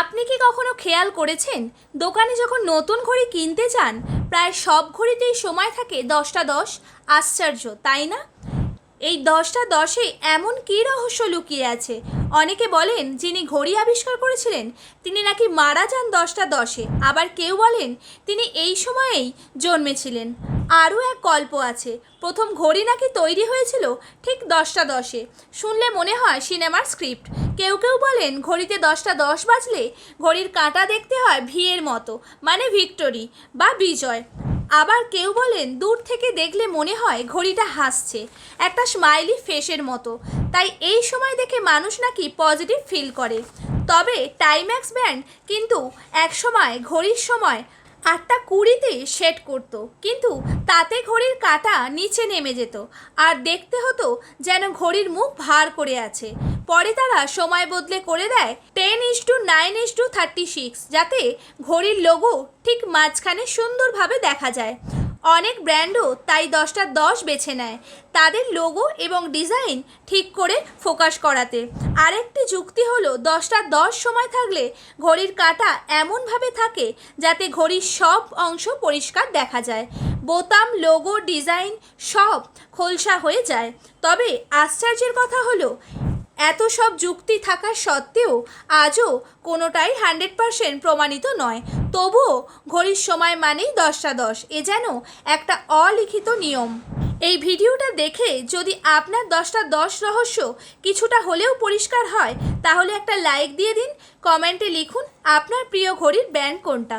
আপনি কি কখনো খেয়াল করেছেন দোকানে যখন নতুন ঘড়ি কিনতে যান প্রায় সব ঘড়িতেই সময় থাকে 10টা 10? আশ্চর্য তাই না? এই 10টা 10-এ এমন কী রহস্য লুকিয়ে আছে? অনেকে বলেন যিনি ঘড়ি আবিষ্কার করেছিলেন তিনি নাকি মারা যান 10টা 10-এ, আবার কেউ বলেন তিনি এই সময়েই জন্মেছিলেন। আরও এক গল্প আছে, প্রথম ঘড়ি নাকি তৈরি হয়েছিল ঠিক 10টা 10-এ। শুনলে মনে হয় সিনেমার স্ক্রিপ্ট। কেউ কেউ বলেন ঘড়িতে 10টা 10 বাজলে ঘড়ির কাঁটা দেখতে হয় ভিয়ের মতো, মানে ভিক্টোরি বা বিজয়। আবার কেউ বলেন দূর থেকে দেখলে মনে হয় ঘড়িটা হাসছে, একটা স্মাইলি ফেসের মতো, তাই এই সময় দেখে মানুষ নাকি পজিটিভ ফিল করে। তবে টাইম্যাক্স ব্যান্ড কিন্তু এক সময় ঘড়ির সময় 8টা 20-তে সেট করতো, কিন্তু তাতে ঘড়ির কাঁটা নিচে নেমে যেত আর দেখতে হতো যেন ঘড়ির মুখ ভার করে আছে। পরে তারা সময় বদলে করে দেয় 10:9:36, যাতে ঘড়ির লোগো ঠিক মাঝখানে সুন্দরভাবে দেখা যায়। অনেক ব্র্যান্ডও তাই 10টা 10 বেছে নেয় তাদের লোগো এবং ডিজাইন ঠিক করে ফোকাস করাতে। আরেকটি যুক্তি হলো 10টা 10 সময় থাকলে ঘড়ির কাঁটা এমনভাবে থাকে যাতে ঘড়ির সব অংশ পরিষ্কার দেখা যায়, বোতাম লোগো ডিজাইন সব খোলসা হয়ে যায়। তবে আশ্চর্যের কথা হলো এত সব যুক্তি থাকা সত্ত্বেও আজও কোনোটাই 100% প্রমাণিত নয়। তবুও ঘড়ির সময় মানেই 10টা 10, এ যেন একটা অলিখিত নিয়ম। এই ভিডিওটা দেখে যদি আপনার 10টা 10 রহস্য কিছুটা হলেও পরিষ্কার হয় তাহলে একটা লাইক দিয়ে দিন, কমেন্টে লিখুন আপনার প্রিয় ঘড়ির ব্র্যান্ড কোনটা।